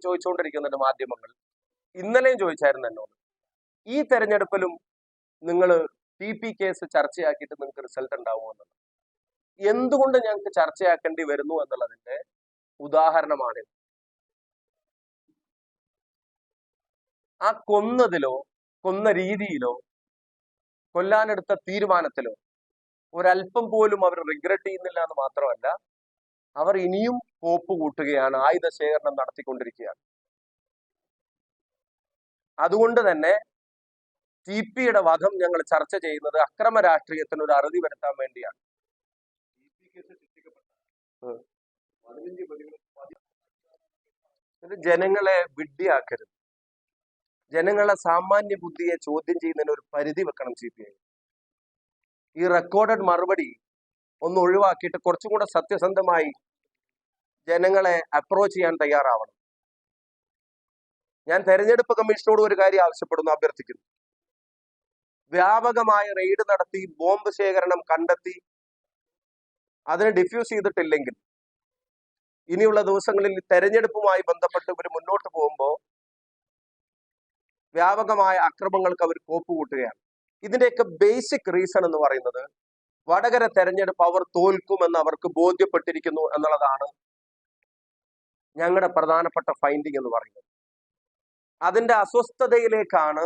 ചോദിച്ചുകൊണ്ടിരിക്കുന്നുണ്ട് മാധ്യമങ്ങൾ. ഇന്നലെയും ചോദിച്ചായിരുന്നു എന്നോട്, ഈ തെരഞ്ഞെടുപ്പിലും നിങ്ങൾ TP കേസ് ചർച്ചയാക്കിയിട്ട് നിങ്ങൾക്ക് റിസൾട്ട് ഉണ്ടാവുമോ എന്നുള്ളത്. എന്തുകൊണ്ട് ഞങ്ങൾക്ക് ചർച്ചയാക്കേണ്ടി വരുന്നു എന്നുള്ളതിന്റെ ഉദാഹരണമാണ്. ആ കൊന്നതിലോ കൊന്ന രീതിയിലോ കൊല്ലാനെടുത്ത തീരുമാനത്തിലോ ഒരല്പം പോലും അവർ റിഗ്രറ്റ് ചെയ്യുന്നില്ല എന്ന് മാത്രമല്ല, അവർ ഇനിയും കോപ്പ് കൂട്ടുകയാണ്, ആയുധ ശേഖരണം നടത്തിക്കൊണ്ടിരിക്കുകയാണ്. അതുകൊണ്ട് തന്നെ TPയുടെ വധം ഞങ്ങൾ ചർച്ച ചെയ്യുന്നത് അക്രമ രാഷ്ട്രീയത്തിന് ഒരു അറുതി വരുത്താൻ വേണ്ടിയാണ്. ജനങ്ങളെ വിഡ്ഢിയാക്കരുത്. ജനങ്ങളെ സാമാന്യ ബുദ്ധിയെ ചോദ്യം ചെയ്യുന്നതിന് ഒരു പരിധി വെക്കണം CPI. ഈ റെക്കോർഡഡ് മറുപടി ഒന്ന് ഒഴിവാക്കിയിട്ട് കുറച്ചും കൂടെ സത്യസന്ധമായി ജനങ്ങളെ അപ്രോച്ച് ചെയ്യാൻ തയ്യാറാവണം. ഞാൻ തെരഞ്ഞെടുപ്പ് കമ്മീഷനോട് ഒരു കാര്യം ആവശ്യപ്പെടുന്നു, അഭ്യർത്ഥിക്കുന്നു. വ്യാപകമായ റെയ്ഡ് നടത്തി ബോംബ് ശേഖരണം കണ്ടെത്തി അതിനെ ഡിഫ്യൂസ് ചെയ്തിട്ടില്ലെങ്കിൽ ഇനിയുള്ള ദിവസങ്ങളിൽ തെരഞ്ഞെടുപ്പുമായി ബന്ധപ്പെട്ട് ഇവർ മുന്നോട്ട് പോകുമ്പോൾ വ്യാപകമായ അക്രമങ്ങൾക്ക് അവർ കോപ്പ് കൂട്ടുകയാണ്. ഇതിന്റെയൊക്കെ ബേസിക് റീസൺ എന്ന് പറയുന്നത് വടകര തെരഞ്ഞെടുപ്പ് അവർ തോൽക്കുമെന്ന് അവർക്ക് ബോധ്യപ്പെട്ടിരിക്കുന്നു എന്നുള്ളതാണ് ഞങ്ങളുടെ പ്രധാനപ്പെട്ട ഫൈൻഡിങ് എന്ന് പറയുന്നത്. അതിന്റെ അസ്വസ്ഥതയിലേക്കാണ്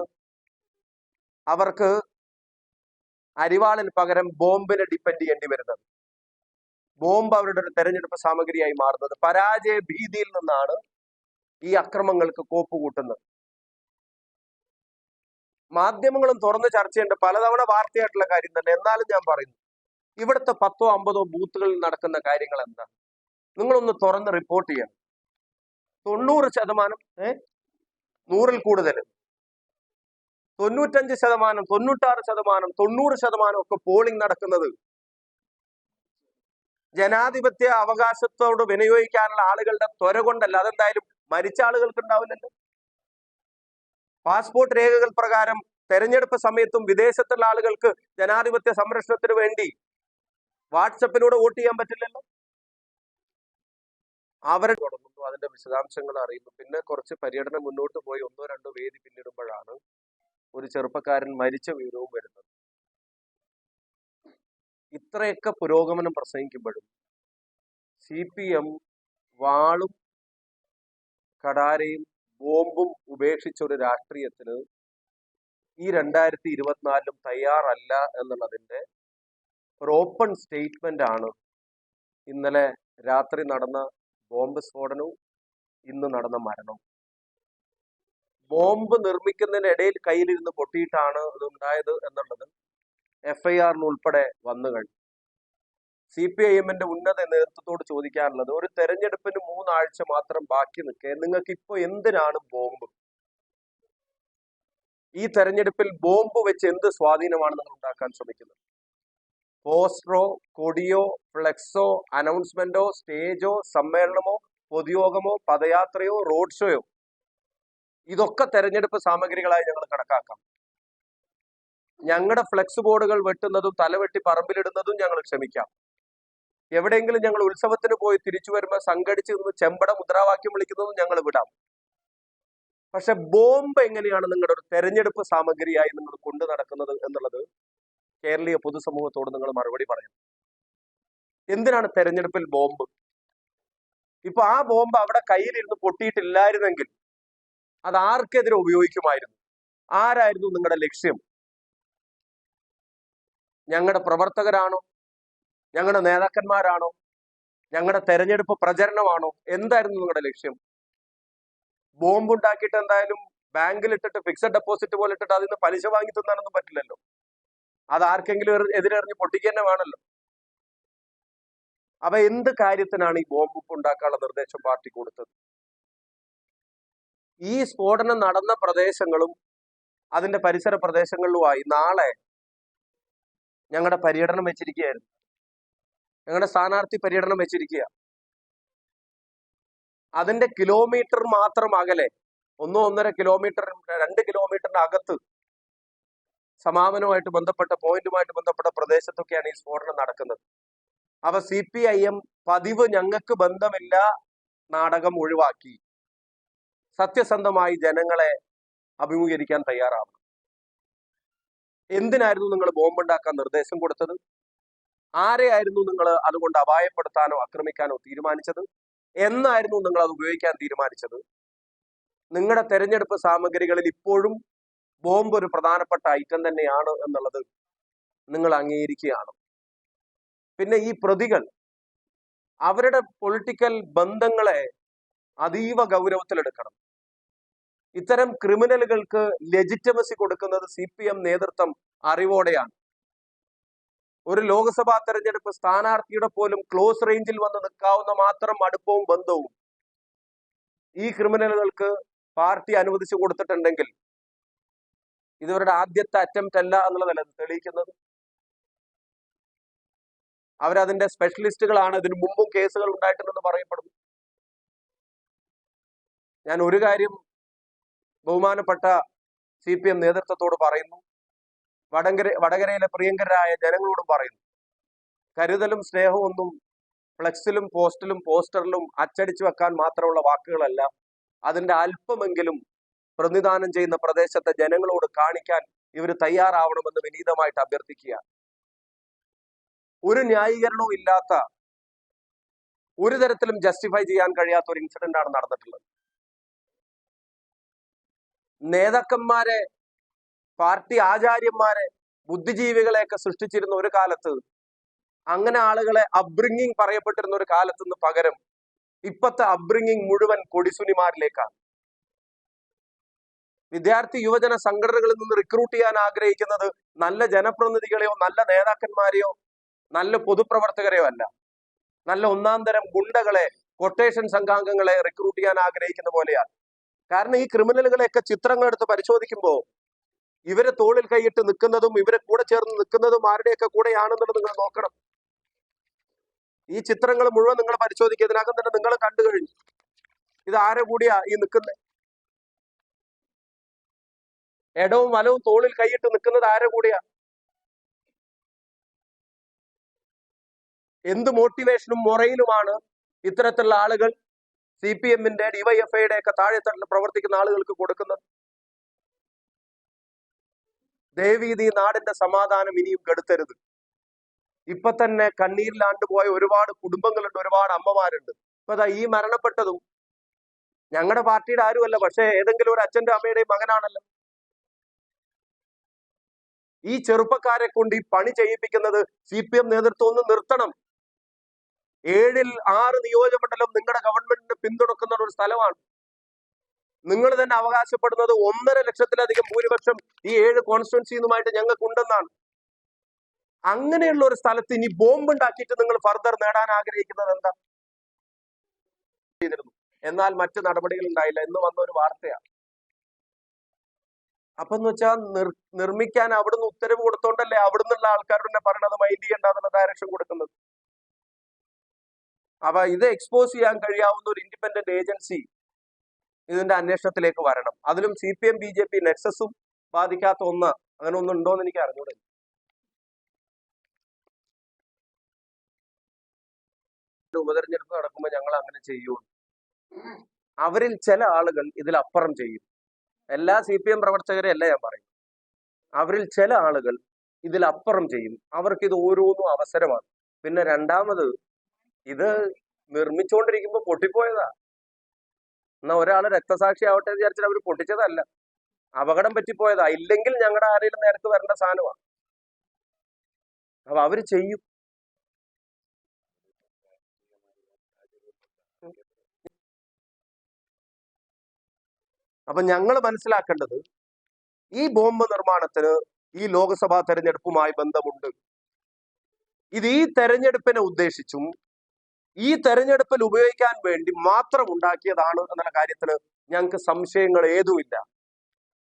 അവർക്ക് അരിവാളിന് പകരം ബോംബിനെ ഡിപ്പെൻഡ് ചെയ്യേണ്ടി വരുന്നത്. ബോംബ് അവരുടെ ഒരു തെരഞ്ഞെടുപ്പ് സാമഗ്രിയായി മാറുന്നത്. പരാജയ ഭീതിയിൽ നിന്നാണ് ഈ അക്രമങ്ങൾക്ക് കോപ്പ് കൂട്ടുന്നത്. മാധ്യമങ്ങളും തുറന്ന് ചർച്ച ചെയ്യേണ്ട പലതവണ വാർത്തയായിട്ടുള്ള കാര്യം തന്നെ. എന്നാലും ഞാൻ പറയുന്നു, ഇവിടുത്തെ 10ഓ 50ഓ ബൂത്തുകളിൽ നടക്കുന്ന കാര്യങ്ങൾ എന്താ, നിങ്ങളൊന്ന് തുറന്ന് റിപ്പോർട്ട് ചെയ്യണം. 90%, 100ൽ കൂടുതൽ, 95%, 96%, 90% ഒക്കെ പോളിംഗ് നടക്കുന്നത് ജനാധിപത്യ അവകാശത്തോട് വിനിയോഗിക്കാനുള്ള ആളുകളുടെ ത്വര കൊണ്ടല്ല. അതെന്തായാലും മരിച്ച ആളുകൾക്ക് ഉണ്ടാവില്ലല്ലോ. പാസ്പോർട്ട് രേഖകൾ പ്രകാരം തെരഞ്ഞെടുപ്പ് സമയത്തും വിദേശത്തുള്ള ആളുകൾക്ക് ജനാധിപത്യ സംരക്ഷണത്തിന് വേണ്ടി വാട്സപ്പിലൂടെ വോട്ട് ചെയ്യാൻ പറ്റില്ലല്ലോ. അവരെ തുടങ്ങുന്നു, അതിന്റെ വിശദാംശങ്ങൾ അറിയുന്നു. പിന്നെ കുറച്ച് പര്യടനം മുന്നോട്ട് പോയി 1 2 വേദി പിന്നിടുമ്പോഴാണ് ഒരു ചെറുപ്പക്കാരൻ മരിച്ച വിവരവും വരുന്നത്. ഇത്രയൊക്കെ പുരോഗമനം പ്രസംഗിക്കുമ്പോഴും CPM വാളും കടാരയും ബോംബും ഉപേക്ഷിച്ച ഒരു രാഷ്ട്രീയത്തിന് ഈ 2024 തയ്യാറല്ല എന്നുള്ളതിന്റെ ഒരു ഓപ്പൺ സ്റ്റേറ്റ്മെന്റ് ആണ് ഇന്നലെ രാത്രി നടന്ന ബോംബ് സ്ഫോടനവും ഇന്ന് നടന്ന മരണവും. ബോംബ് നിർമ്മിക്കുന്നതിനിടയിൽ കയ്യിലിരുന്ന് പൊട്ടിയിട്ടാണ് ഇത് ഉണ്ടായത് എന്നുള്ളത് FIR ഉൾപ്പെടെ വന്നു കഴിഞ്ഞു. CPIMന്റെ ഉന്നത നേതൃത്വത്തോട് ചോദിക്കാനുള്ളത്, ഒരു തെരഞ്ഞെടുപ്പിന് 3 ആഴ്ച മാത്രം ബാക്കി നിൽക്കെ നിങ്ങൾക്ക് ഇപ്പൊ എന്തിനാണ് ബോംബ്? ഈ തെരഞ്ഞെടുപ്പിൽ ബോംബ് വെച്ച് എന്ത് സ്വാധീനമാണ് നിങ്ങൾ ഉണ്ടാക്കാൻ ശ്രമിക്കുന്നത്? പോസ്റ്ററോ, കൊടിയോ, ഫ്ലെക്സോ, അനൗൺസ്മെന്റോ, സ്റ്റേജോ, സമ്മേളനമോ, പൊതുയോഗമോ, പദയാത്രയോ, റോഡ് ഷോയോ, ഇതൊക്കെ തെരഞ്ഞെടുപ്പ് സാമഗ്രികളായി ഞങ്ങൾ കണക്കാക്കാം. ഞങ്ങളുടെ ഫ്ലെക്സ് ബോർഡുകൾ വെട്ടുന്നതും തലവെട്ടി പറമ്പിലിടുന്നതും ഞങ്ങൾ ക്ഷമിക്കാം. എവിടെയെങ്കിലും ഞങ്ങൾ ഉത്സവത്തിന് പോയി തിരിച്ചു വരുമ്പോൾ സംഘടിച്ച് നിന്ന് ചെമ്പട മുദ്രാവാക്യം വിളിക്കുന്നതും ഞങ്ങൾ വിടാം. പക്ഷെ ബോംബ് എങ്ങനെയാണ് നിങ്ങളുടെ ഒരു തെരഞ്ഞെടുപ്പ് സാമഗ്രിയായി നിങ്ങൾ കൊണ്ടു നടക്കുന്നത് എന്നുള്ളത് കേരളീയ പൊതുസമൂഹത്തോട് നിങ്ങൾ മറുപടി പറയണം. എന്തിനാണ് തെരഞ്ഞെടുപ്പിൽ ബോംബ്? ഇപ്പൊ ആ ബോംബ് അവിടെ കയ്യിലിരുന്ന് പൊട്ടിയിട്ടില്ലായിരുന്നെങ്കിൽ അത് ആർക്കെതിരെ ഉപയോഗിക്കുമായിരുന്നു? ആരായിരുന്നു നിങ്ങളുടെ ലക്ഷ്യം? ഞങ്ങളുടെ പ്രവർത്തകരാണോ? ഞങ്ങളുടെ നേതാക്കന്മാരാണോ? ഞങ്ങളുടെ തെരഞ്ഞെടുപ്പ് പ്രചരണമാണോ? എന്തായിരുന്നു നിങ്ങളുടെ ലക്ഷ്യം? ബോംബ് ഉണ്ടാക്കിയിട്ട് എന്തായാലും ബാങ്കിൽ ഇട്ടിട്ട് ഫിക്സഡ് ഡെപ്പോസിറ്റ് പോലെ ഇട്ടിട്ട് അതിൽ നിന്ന് പലിശ വാങ്ങി തിന്നാനൊന്നും പറ്റില്ലല്ലോ. അത് ആർക്കെങ്കിലും എതിരെറിഞ്ഞ് പൊട്ടിക്കുക തന്നെ വേണമല്ലോ. അപ്പൊ എന്ത് കാര്യത്തിനാണ് ഈ ബോംബ് ഉണ്ടാക്കാനുള്ള നിർദ്ദേശം പാർട്ടി കൊടുത്തത്? ഈ സ്ഫോടനം നടന്ന പ്രദേശങ്ങളും അതിന്റെ പരിസര പ്രദേശങ്ങളിലുമായി നാളെ ഞങ്ങളുടെ പര്യടനം വെച്ചിരിക്കുകയായിരുന്നു. ഞങ്ങളുടെ സ്ഥാനാർത്ഥി പര്യടനം വെച്ചിരിക്കുക. അതിന്റെ കിലോമീറ്റർ മാത്രം അകലെ, 1 1.5 കിലോമീറ്റർ, 2 കിലോമീറ്ററിന്റെ അകത്ത് സമാപനവുമായിട്ട് ബന്ധപ്പെട്ട പോയിന്റുമായിട്ട് ബന്ധപ്പെട്ട പ്രദേശത്തൊക്കെയാണ് ഈ സ്ഫോടനം നടക്കുന്നത്. അവ CPIM പതിവ് ഞങ്ങൾക്ക് ബന്ധമില്ല നാടകം ഒഴിവാക്കി. സത്യസന്ധമായി ജനങ്ങളെ അഭിമുഖീകരിക്കാൻ തയ്യാറാവണം. എന്തിനായിരുന്നു നിങ്ങൾ ബോംബുണ്ടാക്കാൻ നിർദ്ദേശം കൊടുത്തത്? ആരെയായിരുന്നു നിങ്ങൾ അതുകൊണ്ട് അപായപ്പെടുത്താനോ ആക്രമിക്കാനോ തീരുമാനിച്ചത്? എന്നായിരുന്നു നിങ്ങൾ അത് ഉപയോഗിക്കാൻ തീരുമാനിച്ചത്? നിങ്ങളുടെ തെരഞ്ഞെടുപ്പ് സാമഗ്രികളിൽ ഇപ്പോഴും ബോംബ് ഒരു പ്രധാനപ്പെട്ട ഐറ്റം തന്നെയാണ് എന്നുള്ളത് നിങ്ങൾ അംഗീകരിക്കുകയാണ്. പിന്നെ ഈ പ്രതികൾ അവരുടെ പൊളിറ്റിക്കൽ ബന്ധങ്ങളെ അതീവ ഗൗരവത്തിലെടുക്കണം. ഇത്തരം ക്രിമിനലുകൾക്ക് ലെജിറ്റമസി കൊടുക്കുന്നത് CPM നേതൃത്വം അറിവോടെയാണ്. ഒരു ലോക്സഭാ തെരഞ്ഞെടുപ്പ് സ്ഥാനാർത്ഥിയുടെ പോലും ക്ലോസ് റേഞ്ചിൽ വന്ന് നിൽക്കാവുന്ന മാത്രം അടുപ്പവും ബന്ധവും ഈ ക്രിമിനലുകൾക്ക് പാർട്ടി അനുവദിച്ചു കൊടുത്തിട്ടുണ്ടെങ്കിൽ ഇവരുടെ ആദ്യത്തെ അറ്റംപ്റ്റ് അല്ല എന്നുള്ളതല്ല തെളിയിക്കുന്നത്. അവരതിന്റെ സ്പെഷ്യലിസ്റ്റുകളാണ്. ഇതിനു മുമ്പും കേസുകൾ ഉണ്ടായിട്ടുണ്ടെന്ന് പറയപ്പെടുന്നു. ഞാൻ ഒരു കാര്യം ബഹുമാനപ്പെട്ട CPM നേതൃത്വത്തോട് പറയുന്നു, വടകരയിലെ പ്രിയങ്കരായ ജനങ്ങളോടും പറയുന്നു, കരുതലും സ്നേഹവും ഒന്നും ഫ്ലെക്സിലും പോസ്റ്ററിലും അച്ചടിച്ചു വെക്കാൻ മാത്രമുള്ള വാക്കുകളല്ല. അതിന്റെ അല്പമെങ്കിലും പ്രതിദാനം ചെയ്യുന്ന പ്രദേശത്തെ ജനങ്ങളോട് കാണിക്കാൻ ഇവർ തയ്യാറാവണമെന്ന് വിനീതമായിട്ട് അഭ്യർത്ഥിക്കുക. ഒരു ന്യായീകരണവും ഇല്ലാത്ത, ഒരു തരത്തിലും ജസ്റ്റിഫൈ ചെയ്യാൻ കഴിയാത്ത ഒരു ഇൻസിഡന്റ് ആണ് നടന്നിട്ടുള്ളത്. നേതാക്കന്മാരെ, പാർട്ടി ആചാര്യന്മാരെ, ബുദ്ധിജീവികളെയൊക്കെ സൃഷ്ടിച്ചിരുന്ന ഒരു കാലത്ത്, അങ്ങനെ ആളുകളെ അബ്രിങ്ങിങ് പറയപ്പെട്ടിരുന്ന ഒരു കാലത്തുനിന്ന് പകരം ഇപ്പത്തെ അബ്രിങ്ങിങ് മുഴുവൻ കൊടിസുനിമാരിലേക്കാണ്. വിദ്യാർത്ഥി യുവജന സംഘടനകളിൽ നിന്ന് റിക്രൂട്ട് ചെയ്യാൻ ആഗ്രഹിക്കുന്നത് നല്ല ജനപ്രതിനിധികളെയോ നല്ല നേതാക്കന്മാരെയോ നല്ല പൊതുപ്രവർത്തകരെയോ അല്ല, നല്ല ഒന്നാം തരം ഗുണ്ടകളെ, കൊട്ടേഷൻ സംഘാംഗങ്ങളെ റിക്രൂട്ട് ചെയ്യാൻ ആഗ്രഹിക്കുന്ന പോലെയാണ്. കാരണം ഈ ക്രിമിനലുകളെയൊക്കെ ചിത്രങ്ങൾ എടുത്ത് പരിശോധിക്കുമ്പോൾ ഇവരെ തോളിൽ കൈയിട്ട് നിൽക്കുന്നതും ഇവരെ കൂടെ ചേർന്ന് നിൽക്കുന്നതും ആരുടെയൊക്കെ കൂടെയാണെന്നുള്ളത് നിങ്ങൾ നോക്കണം. ഈ ചിത്രങ്ങൾ മുഴുവൻ നിങ്ങൾ പരിശോധിക്കുക. ഇതിനകം തന്നെ നിങ്ങൾ കണ്ടു കഴിഞ്ഞു ഇത് ആരെ കൂടിയാ ഈ നിൽക്കുന്നത്. ഇടവും വലവും തോളിൽ കൈയിട്ട് നിൽക്കുന്നത് ആരെ കൂടിയാ? എന്ത് മോട്ടിവേഷനും മൊറയിലുമാണ് ഇത്തരത്തിലുള്ള ആളുകൾ CPM-ന്റെ DYFI-യുടെ ഒക്കെ താഴെത്തട്ടിൽ പ്രവർത്തിക്കുന്ന ആളുകൾക്ക് കൊടുക്കുന്നത്? ദയവീതി നാടിന്റെ സമാധാനം ഇനിയും കെടുത്തരുത്. ഇപ്പൊ തന്നെ കണ്ണീരിലാണ്ടുപോയ ഒരുപാട് കുടുംബങ്ങളുണ്ട്, ഒരുപാട് അമ്മമാരുണ്ട്. ഇപ്പൊ ഈ മരണപ്പെട്ടതും ഞങ്ങളുടെ പാർട്ടിയുടെ ആരുമല്ല, പക്ഷെ ഏതെങ്കിലും ഒരു അച്ഛന്റെ അമ്മയുടെയും മകനാണല്ലോ. ഈ ചെറുപ്പക്കാരെ കൊണ്ട് ഈ പണി ചെയ്യിപ്പിക്കുന്നത് CPM നേതൃത്വം ഒന്ന് നിർത്തണം. 7-ൽ 6 നിയോജകമണ്ഡലം നിങ്ങളുടെ ഗവൺമെന്റിന് പിന്തുണക്കുന്ന ഒരു സ്ഥലമാണ്. നിങ്ങൾ തന്നെ അവകാശപ്പെടുന്നത് 1.5 ലക്ഷത്തിലധികം ഭൂരിപക്ഷം ഈ 7 കോൺസ്റ്റിറ്റ്യുവൻസിയുമായിട്ട് ഞങ്ങൾക്കുണ്ടെന്നാണ്. അങ്ങനെയുള്ള ഒരു സ്ഥലത്ത് ഇനി ബോംബ് ഉണ്ടാക്കിയിട്ട് നിങ്ങൾ ഫർദർ നേടാൻ ആഗ്രഹിക്കുന്നത് എന്താ? എന്നാൽ മറ്റു നടപടികൾ ഉണ്ടായില്ല എന്ന് വന്ന ഒരു വാർത്തയാണ്. അപ്പൊ എന്ന് വെച്ചാൽ നിർമ്മിക്കാൻ അവിടുന്ന് ഉത്തരവ് കൊടുത്തോണ്ടല്ലേ അവിടുന്നുള്ള ആൾക്കാരുടെ പറയണത് മൈൻഡ് ചെയ്യേണ്ടെന്നുള്ള ഡയറക്ഷൻ കൊടുക്കുന്നത്. അപ്പൊ ഇത് എക്സ്പോസ് ചെയ്യാൻ കഴിയാവുന്ന ഒരു ഇൻഡിപെൻഡന്റ് ഏജൻസി ഇതിന്റെ അന്വേഷണത്തിലേക്ക് വരണം. അതിലും CPM BJP നെക്സസും ബാധിക്കാത്ത ഒന്ന് അങ്ങനെ ഒന്നും ഉണ്ടോന്ന് എനിക്ക് അറിഞ്ഞൂടെ. ഉപതെരഞ്ഞെടുപ്പ് നടക്കുമ്പോൾ ഞങ്ങൾ അങ്ങനെ ചെയ്യുള്ളൂ. അവരിൽ ചില ആളുകൾ ഇതിലപ്പുറം ചെയ്യും. എല്ലാ CPM പ്രവർത്തകരെ അല്ല ഞാൻ പറയും. അവരിൽ ചില ആളുകൾ ഇതിലപ്പുറം ചെയ്യും. അവർക്ക് ഇത് ഓരോന്നും അവസരമാണ്. പിന്നെ രണ്ടാമത് ഇത് നിർമ്മിച്ചുകൊണ്ടിരിക്കുമ്പോൾ പൊട്ടിപ്പോയതാ. എന്നാ ഒരാൾ രക്തസാക്ഷി ആവട്ടെ എന്ന് വിചാരിച്ചിട്ട് അവർ പൊട്ടിച്ചതല്ല, അപകടം പറ്റിപ്പോയതാ. ഇല്ലെങ്കിൽ ഞങ്ങളുടെ ആരെങ്കിലും നേരത്തെ വരേണ്ട സാധനമാണ്. അപ്പൊ അവര് ചെയ്യും. അപ്പൊ ഞങ്ങൾ മനസ്സിലാക്കേണ്ടത് ഈ ബോംബ് നിർമ്മാണത്തിന് ഈ ലോക്സഭാ തെരഞ്ഞെടുപ്പുമായി ബന്ധമുണ്ട്. ഇത് ഈ തെരഞ്ഞെടുപ്പിനെ ഉദ്ദേശിച്ചും ഈ തെരഞ്ഞെടുപ്പിൽ ഉപയോഗിക്കാൻ വേണ്ടി മാത്രം ഉണ്ടാക്കിയതാണ് എന്നുള്ള കാര്യത്തിന് ഞങ്ങൾക്ക് സംശയങ്ങൾ ഏതുമില്ല.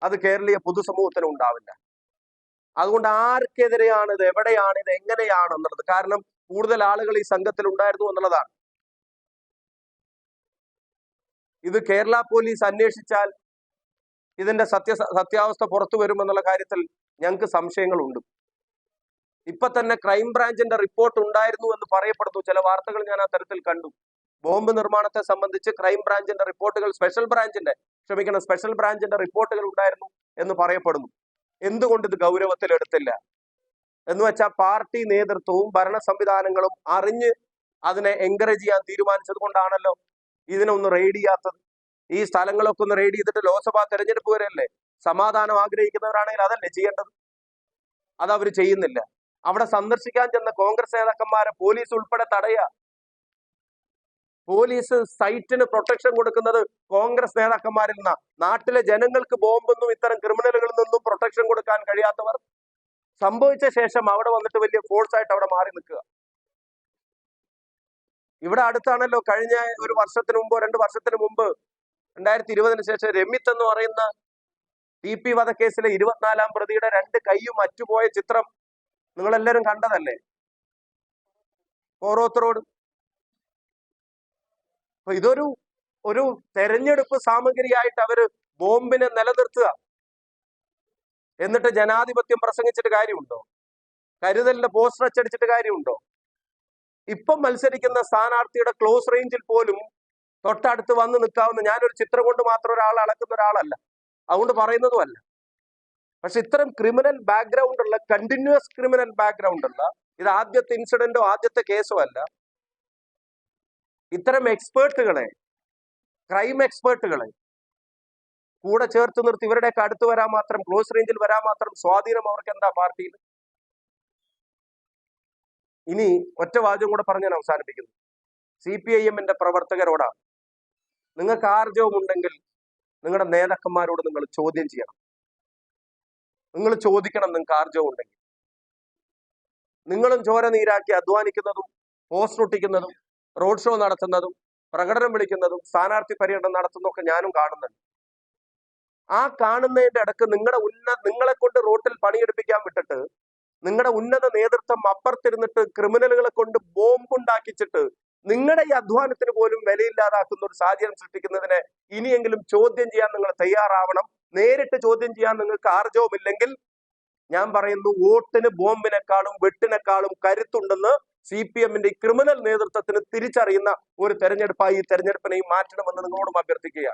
അത് കേരളീയ പൊതുസമൂഹത്തിന് ഉണ്ടാവില്ല. അതുകൊണ്ട് ആർക്കെതിരെയാണ് ഇത്, എവിടെയാണ് ഇത്, എങ്ങനെയാണ് എന്നുള്ളത്, കാരണം കൂടുതൽ ആളുകൾ ഈ സംഘത്തിൽ ഉണ്ടായിരുന്നു എന്നുള്ളതാണ്. ഇത് കേരള പോലീസ് അന്വേഷിച്ചാൽ ഇതിന്റെ സത്യാവസ്ഥ പുറത്തു വരുമെന്നുള്ള കാര്യത്തിൽ ഞങ്ങൾക്ക് സംശയങ്ങളുണ്ട്. ഇപ്പൊ തന്നെ ക്രൈംബ്രാഞ്ചിന്റെ റിപ്പോർട്ട് ഉണ്ടായിരുന്നു എന്ന് പറയപ്പെടുന്നു. ചില വാർത്തകൾ ഞാൻ ആ തരത്തിൽ കണ്ടു. ബോംബ് നിർമ്മാണത്തെ സംബന്ധിച്ച് ക്രൈംബ്രാഞ്ചിന്റെ റിപ്പോർട്ടുകൾ, സ്പെഷ്യൽ ബ്രാഞ്ചിന്റെ ക്ഷമിക്കണം, സ്പെഷ്യൽ ബ്രാഞ്ചിന്റെ റിപ്പോർട്ടുകൾ ഉണ്ടായിരുന്നു എന്ന് പറയപ്പെടുന്നു. എന്തുകൊണ്ട് ഇത് ഗൗരവത്തിലെടുത്തില്ല എന്ന് വെച്ചാൽ പാർട്ടി നേതൃത്വവും ഭരണ സംവിധാനങ്ങളും അറിഞ്ഞ് അതിനെ എൻകറേജ് ചെയ്യാൻ തീരുമാനിച്ചത് കൊണ്ടാണല്ലോ ഇതിനൊന്ന് റെയ്ഡ് ചെയ്യാത്തത്. ഈ സ്ഥലങ്ങളൊക്കെ ഒന്ന് റെയ്ഡ് ചെയ്തിട്ട് ലോക്സഭാ തെരഞ്ഞെടുപ്പ് വരെയല്ലേ, സമാധാനം ആഗ്രഹിക്കുന്നവരാണെങ്കിൽ അതല്ലേ ചെയ്യേണ്ടത്. അതവർ ചെയ്യുന്നില്ല. അവിടെ സന്ദർശിക്കാൻ ചെന്ന കോൺഗ്രസ് നേതാക്കന്മാരെ പോലീസ് ഉൾപ്പെടെ തടയുക. പോലീസ് സൈറ്റിന് പ്രൊട്ടക്ഷൻ കൊടുക്കുന്നത് കോൺഗ്രസ് നേതാക്കന്മാരിൽ നിന്നാ. നാട്ടിലെ ജനങ്ങൾക്ക് ബോംബെന്നും ഇത്തരം ക്രിമിനലുകളിൽ നിന്നും പ്രൊട്ടക്ഷൻ കൊടുക്കാൻ കഴിയാത്തവർ സംഭവിച്ച ശേഷം അവിടെ വന്നിട്ട് വലിയ ഫോഴ്സ് ആയിട്ട് അവിടെ മാറി നിൽക്കുക. ഇവിടെ അടുത്താണല്ലോ കഴിഞ്ഞ ഒരു വർഷത്തിന് മുമ്പോ 2 വർഷത്തിന് മുമ്പ് 2020 ശേഷം രമിത്ത് എന്ന് പറയുന്ന TP വധക്കേസിലെ 24-ാം പ്രതിയുടെ 2 കൈയും അറ്റുപോയ ചിത്രം നിങ്ങളെല്ലാരും കണ്ടതല്ലേ, ഓരോരുത്തരോട് റോഡ്. അപ്പൊ ഒരു തെരഞ്ഞെടുപ്പ് സാമഗ്രിയായിട്ട് അവര് ബോംബിനെ നിലനിർത്തുക. എന്നിട്ട് ജനാധിപത്യം പ്രസംഗിച്ചിട്ട് കാര്യമുണ്ടോ? കരുതലിന്റെ പോസ്റ്റർ അച്ചടിച്ചിട്ട് കാര്യമുണ്ടോ? ഇപ്പം മത്സരിക്കുന്ന സ്ഥാനാർത്ഥിയുടെ ക്ലോസ് റേഞ്ചിൽ പോലും തൊട്ടടുത്ത് വന്ന് നിൽക്കാവുന്ന, ഞാനൊരു ചിത്രം കൊണ്ട് മാത്രം ഒരാൾ അളക്കുന്ന ഒരാളല്ല, അതുകൊണ്ട് പറയുന്നതുമല്ല. പക്ഷെ ഇത്തരം ക്രിമിനൽ ബാക്ക്ഗ്രൗണ്ട് ഉള്ള, കണ്ടിന്യൂസ് ക്രിമിനൽ ബാക്ക്ഗ്രൗണ്ട് ഉള്ള, ഇത് ആദ്യത്തെ ഇൻസിഡന്റോ ആദ്യത്തെ കേസോ അല്ല, ഇത്തരം എക്സ്പേർട്ടുകളെ, ക്രൈം എക്സ്പേർട്ടുകളെ കൂടെ ചേർത്ത് നിർത്തി ഇവരുടെയൊക്കെ അടുത്ത് വരാൻ മാത്രം, ക്ലോസ് റേഞ്ചിൽ വരാൻ മാത്രം സ്വാധീനം അവർക്ക് എന്താ പാർട്ടിയിൽ? ഇനി ഒറ്റ വാചകം കൂടെ പറഞ്ഞ് ഞാൻ അവസാനിപ്പിക്കുന്നു. CPIM-ന്റെ പ്രവർത്തകരോടാണ്, നിങ്ങൾക്ക് ആർജവമുണ്ടെങ്കിൽ നിങ്ങളുടെ നേതാക്കന്മാരോട് നിങ്ങൾ ചോദ്യം ചെയ്യണം. നിങ്ങൾ ചോദിക്കണം, നിങ്ങൾക്ക് ആർജവം ഉണ്ടെങ്കിൽ. നിങ്ങളും ചോര നീരാക്കി അധ്വാനിക്കുന്നതും പോസ്റ്റർ ഒട്ടിക്കുന്നതും റോഡ് ഷോ നടത്തുന്നതും പ്രകടനം വിളിക്കുന്നതും സ്ഥാനാർത്ഥി പര്യടനം നടത്തുന്നതൊക്കെ ഞാനും കാണുന്നുണ്ട്. ആ കാണുന്നതിന്റെ ഇടക്ക് നിങ്ങളെ കൊണ്ട് റോട്ടിൽ പണിയെടുപ്പിക്കാൻ വിട്ടിട്ട് നിങ്ങളുടെ ഉന്നത നേതൃത്വം അപ്പുറത്തിരുന്നിട്ട് ക്രിമിനലുകളെ കൊണ്ട് ബോംബുണ്ടാക്കിച്ചിട്ട് നിങ്ങളുടെ ഈ അധ്വാനത്തിന് പോലും വിലയില്ലാതാക്കുന്ന ഒരു സാഹചര്യം സൃഷ്ടിക്കുന്നതിനെ ഇനിയെങ്കിലും ചോദ്യം ചെയ്യാൻ നിങ്ങൾ തയ്യാറാവണം. നേരിട്ട് ചോദ്യം ചെയ്യാൻ നിങ്ങൾക്ക് ആർജവമില്ലെങ്കിൽ ഞാൻ പറയുന്നു, വോട്ടിന് ബോംബിനെക്കാളും വെട്ടിനെക്കാളും കരുത്തുണ്ടെന്ന് CPM-ന്റെ ക്രിമിനൽ നേതൃത്വത്തിന് തിരിച്ചറിയുന്ന ഒരു തെരഞ്ഞെടുപ്പായി ഈ തെരഞ്ഞെടുപ്പിനെയും മാറ്റണമെന്ന് നിങ്ങളോടും അഭ്യർത്ഥിക്കുക.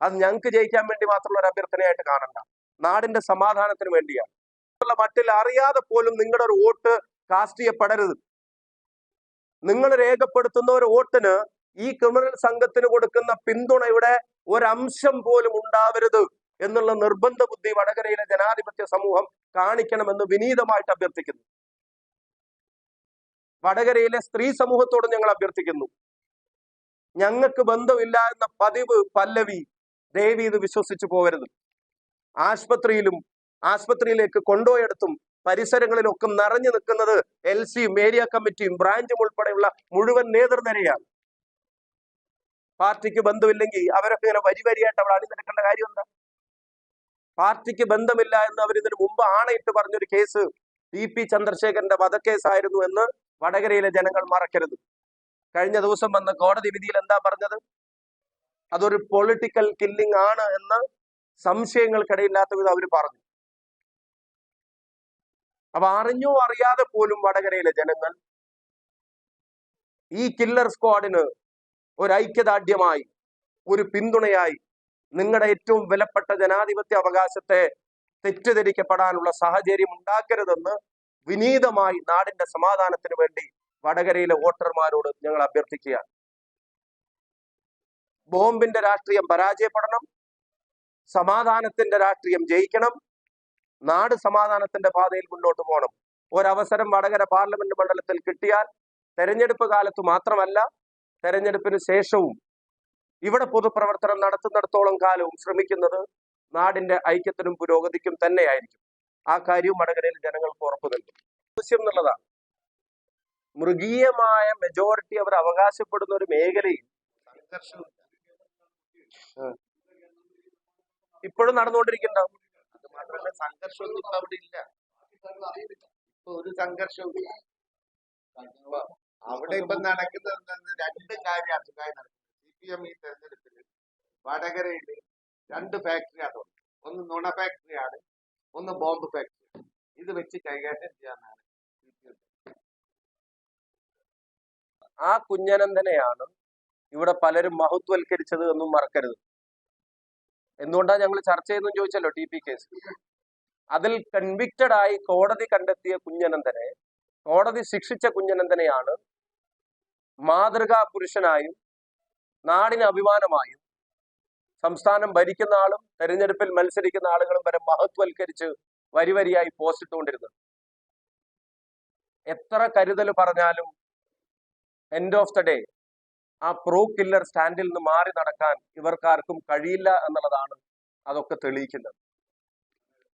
അത് ഞങ്ങൾക്ക് ജയിക്കാൻ വേണ്ടി മാത്രമുള്ള ഒരു അഭ്യർത്ഥനയായിട്ട് കാണണ്ട, നാടിന്റെ സമാധാനത്തിന് വേണ്ടിയാണ്. മറ്റിൽ അറിയാതെ പോലും നിങ്ങളുടെ ഒരു വോട്ട് കാസ്റ്റ് ചെയ്യപ്പെടരുത്. നിങ്ങൾ രേഖപ്പെടുത്തുന്ന ഒരു വോട്ടിന് ഈ ക്രിമിനൽ സംഘത്തിന് കൊടുക്കുന്ന പിന്തുണയുടെ ഒരംശം പോലും ഉണ്ടാവരുത് എന്നുള്ള നിർബന്ധ ബുദ്ധി വടകരയിലെ ജനാധിപത്യ സമൂഹം കാണിക്കണമെന്ന് വിനീതമായിട്ട് അഭ്യർത്ഥിക്കുന്നു. വടകരയിലെ സ്ത്രീ സമൂഹത്തോട് ഞങ്ങൾ അഭ്യർത്ഥിക്കുന്നു, ഞങ്ങൾക്ക് ബന്ധമില്ല എന്ന പതിവ് പല്ലവി ദേവി ഇത് വിശ്വസിച്ചു പോകരുത്. ആശുപത്രിയിലേക്ക് കൊണ്ടുപോയെടുത്തും പരിസരങ്ങളിലൊക്കെ നിറഞ്ഞു നിൽക്കുന്നത് LC-യും ഏരിയ കമ്മിറ്റിയും ബ്രാഞ്ചും ഉൾപ്പെടെയുള്ള മുഴുവൻ നേതൃനിരയാണ്. പാർട്ടിക്ക് ബന്ധമില്ലെങ്കിൽ അവരൊക്കെ ഇങ്ങനെ വരിയായിട്ട് അവിടെ അണിനിരക്കേണ്ട കാര്യം എന്താ? പാർട്ടിക്ക് ബന്ധമില്ല എന്ന് അവർ ഇതിനു മുമ്പ് ആണയിട്ട് പറഞ്ഞൊരു കേസ് TP ചന്ദ്രശേഖരന്റെ വധക്കേസായിരുന്നു എന്ന് വടകരയിലെ ജനങ്ങൾ മറക്കരുത്. കഴിഞ്ഞ ദിവസം വന്ന കോടതി വിധിയിൽ എന്താ പറഞ്ഞത്? അതൊരു പൊളിറ്റിക്കൽ കില്ലിംഗ് ആണ് എന്ന് സംശയങ്ങൾക്കിടയില്ലാത്ത വിധം അവർ പറഞ്ഞു. അപ്പൊ അറിഞ്ഞോ അറിയാതെ പോലും വടകരയിലെ ജനങ്ങൾ ഈ കില്ലർ സ്ക്വാഡിന് ഒരു ഐക്യദാർഢ്യമായി, ഒരു പിന്തുണയായി നിങ്ങളുടെ ഏറ്റവും വിലപ്പെട്ട ജനാധിപത്യ അവകാശത്തെ തെറ്റിദ്ധരിക്കപ്പെടാനുള്ള സാഹചര്യം ഉണ്ടാക്കരുതെന്ന് വിനീതമായി നാടിന്റെ സമാധാനത്തിന് വേണ്ടി വടകരയിലെ വോട്ടർമാരോട് ഞങ്ങൾ അഭ്യർത്ഥിക്കുകയാണ്. ബോംബിന്റെ രാഷ്ട്രീയം പരാജയപ്പെടണം, സമാധാനത്തിന്റെ രാഷ്ട്രീയം ജയിക്കണം, നാട് സമാധാനത്തിന്റെ പാതയിൽ മുന്നോട്ട് പോകണം. ഒരവസരം വടകര പാർലമെന്റ് മണ്ഡലത്തിൽ കിട്ടിയാൽ തെരഞ്ഞെടുപ്പ് കാലത്ത് മാത്രമല്ല, തെരഞ്ഞെടുപ്പിന് ശേഷവും ഇവിടെ പൊതുപ്രവർത്തനം നടത്തുന്നിടത്തോളം കാലവും ശ്രമിക്കുന്നത് നാടിന്റെ ഐക്യത്തിനും പുരോഗതിക്കും തന്നെയായിരിക്കും. ആ കാര്യവും വടകരയിൽ ജനങ്ങൾക്ക് ഉറപ്പു നൽകും. ആവശ്യം എന്നുള്ളതാണ്. മൃഗീയമായ മെജോറിറ്റി അവർ അവകാശപ്പെടുന്ന ഒരു മേഖലയിൽ ഇപ്പോഴും നടന്നുകൊണ്ടിരിക്കുന്നുണ്ടാവും. അത് മാത്രമല്ല, സംഘർഷമൊന്നും ഇപ്പൊ അവിടെ ഇല്ല. ഇപ്പൊ ഒരു സംഘർഷവും ഇല്ല. അവിടെ ഇപ്പൊ നടക്കുന്നത് 2 കാര്യമാണ് സുഖമായി നടക്കുന്നത്. CPM ഈ തെരഞ്ഞെടുപ്പിൽ വടകരയില് 2 ഫാക്ടറിയാണ്. ഒന്ന് നുണ ഫാക്ടറിയാണ്, ഒന്ന് ബോംബ് ഫാക്ടറി. ഇത് വെച്ച് കൈകാര്യം ചെയ്യാനാണ് ആ കുഞ്ഞനന്തനെയാണ് ഇവിടെ പലരും മഹത്വൽക്കരിച്ചത് എന്നും മറക്കരുത്. എന്തുകൊണ്ടാണ് ഞങ്ങൾ ചർച്ച ചെയ്യുന്നു ചോദിച്ചല്ലോ TP കേസ്. അതിൽ കൺവിക്റ്റഡ് ആയി കോടതി കണ്ടെത്തിയ കുഞ്ഞനന്തനെ, കോടതി ശിക്ഷിച്ച കുഞ്ഞനന്തനെയാണ് മാതൃകാ പുരുഷനായും നാടിന് അഭിമാനമായും സംസ്ഥാനം ഭരിക്കുന്ന ആളും തെരഞ്ഞെടുപ്പിൽ മത്സരിക്കുന്ന ആളുകളും വരെ മഹത്വൽക്കരിച്ച് വരിവരിയായി പോസ്റ്റ് ഇട്ടുകൊണ്ടിരുന്നത്. എത്ര കരുതൽ പറഞ്ഞാലും എൻഡ് ഓഫ് ദ ഡേ ആ പ്രോ കില്ലർ സ്റ്റാൻഡിൽ നിന്ന് മാറി നടക്കാൻ ഇവർക്കാർക്കും കഴിയില്ല എന്നുള്ളതാണ് അതൊക്കെ തെളിയിക്കുന്നത്.